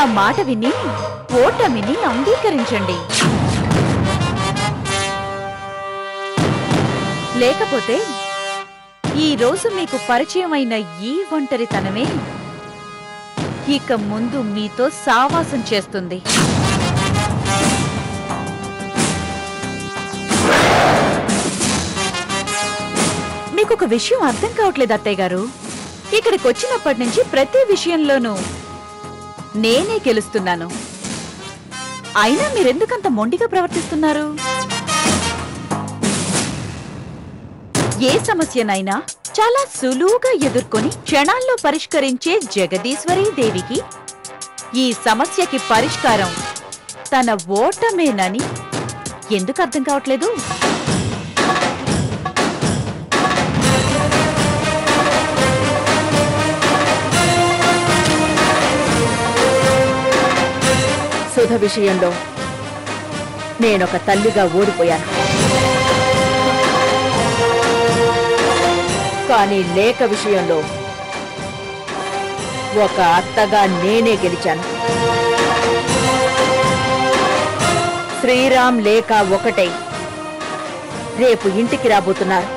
నా మాట విని ఓటమిని అంగీకరించండి. లేకపోతే ఈ రోజు మీకు పరిచయమైన ఈ ఒంటరితనమే ఇక ముందు మీతో సావాసం చేస్తుంది. మీకొక విషయం అర్థం కావట్లేదు అత్తయ్య గారు. ఇక్కడికి వచ్చినప్పటి నుంచి ప్రతి విషయంలోనూ నేనే గెలుస్తున్నాను. అయినా మీరెందుకంత మొండిగా ప్రవర్తిస్తున్నారు? ఏ సమస్యనైనా చాలా సులువుగా ఎదుర్కొని క్షణాల్లో పరిష్కరించే జగదీశ్వరీ దేవికి ఈ సమస్యకి పరిష్కారం తన ఓటమేనని ఎందుకు అర్థం కావట్లేదు? సుధ విషయంలో నేనొక తల్లిగా ఓడిపోయాను, కానీ లేఖ విషయంలో ఒక అత్తగా నేనే గెలిచాను. శ్రీరామ్ లేఖ ఒకటై రేపు ఇంటికి రాబోతున్నారు.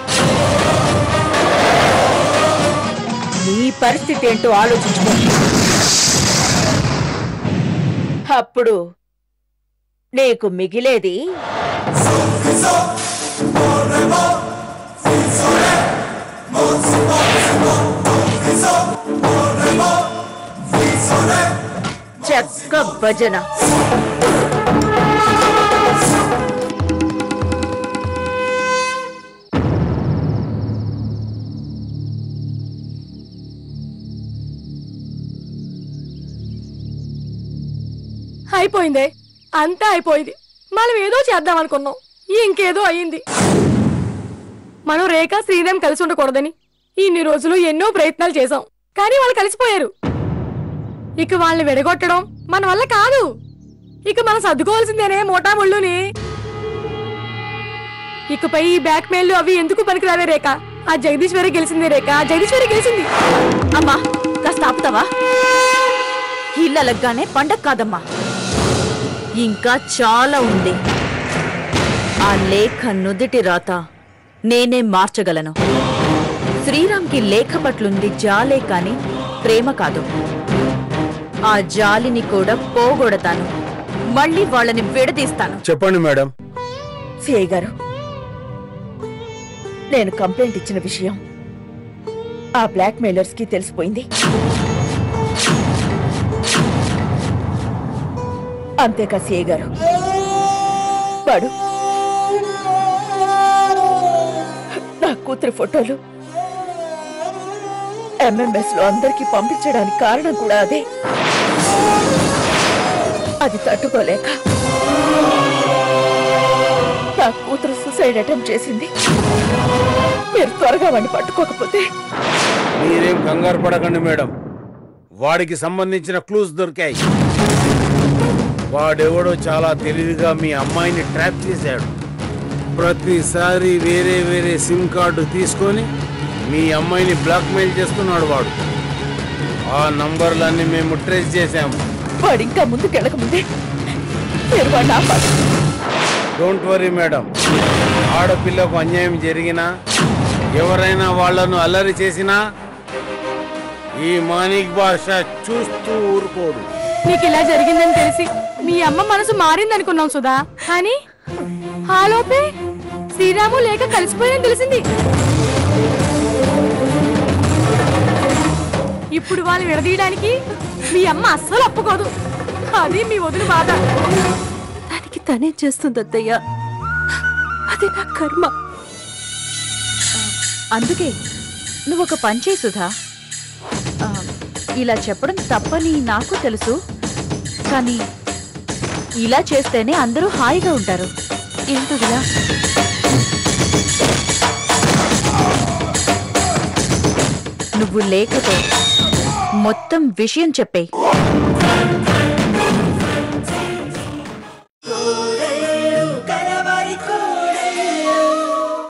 నీ పరిస్థితి ఏంటో ఆలోచించుకో. అప్పుడు నీకు మిగిలేది చెక్క భజన. అయిపోయిందే, అంతా అయిపోయింది. మనం ఏదో చేద్దాం అనుకున్నాం, ఇంకేదో అయ్యింది. మనం రేఖ శ్రీరామ్ కలిసి ఉండకూడదని ఇన్ని రోజులు ఎన్నో ప్రయత్నాలు చేశాం, కానీ వాళ్ళు కలిసిపోయారు. ఇక వాళ్ళని విడగొట్టడం మన వల్ల కాదు. ఇక మనం సర్దుకోవాల్సిందేనే మోటాముళ్ళుని. ఇకపై ఈ బ్యాక్ మెయిల్ అవి ఎందుకు పనికిరావే రేఖ? ఆ జగదీశ్వరి గెలిచింది రేఖ, జగదీశ్వరి గెలిచింది. అమ్మా కాస్త ఆపుతావా? ఇళ్ళలగ్గానే పండగ కాదమ్మా, ఇంకా చాలా ఉంది. ఆ లేఖ నుదిటి రాత నేనే మార్చగలను. శ్రీరామ్కి లేఖ పట్లుంది జాలే కాని ప్రేమ కాదు. ఆ జాలిని కూడా పోగొడతాను, మళ్ళీ వాళ్ళని విడదీస్తాను. చెప్పండి మేడం. సిఐ గారు, నేను కంప్లైంట్ ఇచ్చిన విషయం ఆ బ్లాక్ మెయిలర్స్ కి తెలిసిపోయింది. అంతేకా సిఐ గారు, వాడు నా కూతురి ఫోటోలు MMS లో అందరికీ పంపించడానికి కారణం కూడా అదే. అది తట్టుకోలేక నా కూతురు సూసైడ్ అటెంప్ట్ చేసింది. మీరు త్వరగా వాడిని పట్టుకోకపోతే. మీరేం కంగారు పడకండి మేడం, వాడికి సంబంధించిన క్లూస్ దొరికాయి. వాడెవడో చాలా తెలివిగా మీ అమ్మాయిని ట్రాప్ చేశాడు. ప్రతిసారి వేరే వేరే సిమ్ కార్డు తీసుకొని మీ అమ్మాయిని బ్లాక్మెయిల్ చేస్తున్నాడు వాడు. ఆ నంబర్లన్నీ మేము ట్రేస్ చేశాము. వాడు ఇంకా ముందుకెళ్ళక ముందే మీరు వాడిని ఆపాలి. డోంట్ వరీ మేడం, ఆడపిల్లకు అన్యాయం జరిగినా ఎవరైనా వాళ్లను అల్లరి చేసినా ఈ మానిక్ భాష చూస్తూ ఊరుకోడు. నీకు ఇలా జరిగిందని తెలిసి మీ అమ్మ మనసు మారిందనుకున్నాం సుధా, కానీ ఆలోపే శ్రీరాము లేక కలిసిపోయిందని తెలిసింది. ఇప్పుడు వాళ్ళు విడదీయడానికి మీ అమ్మ అస్సలు ఒప్పుకోదు. అది మీ వదిలి బాధ. దానికి తనే చేస్తుంది అత్తయ్య, అది నా కర్మ. అందుకే నువ్వొక పని చేయి సుధా. ఇలా చెప్పడం తప్పని నాకు తెలుసు, కానీ ఇలా చేస్తేనే అందరూ హాయిగా ఉంటారు. ఏంటదిలా? నువ్వు లేఖతో మొత్తం విషయం చెప్పేయ్.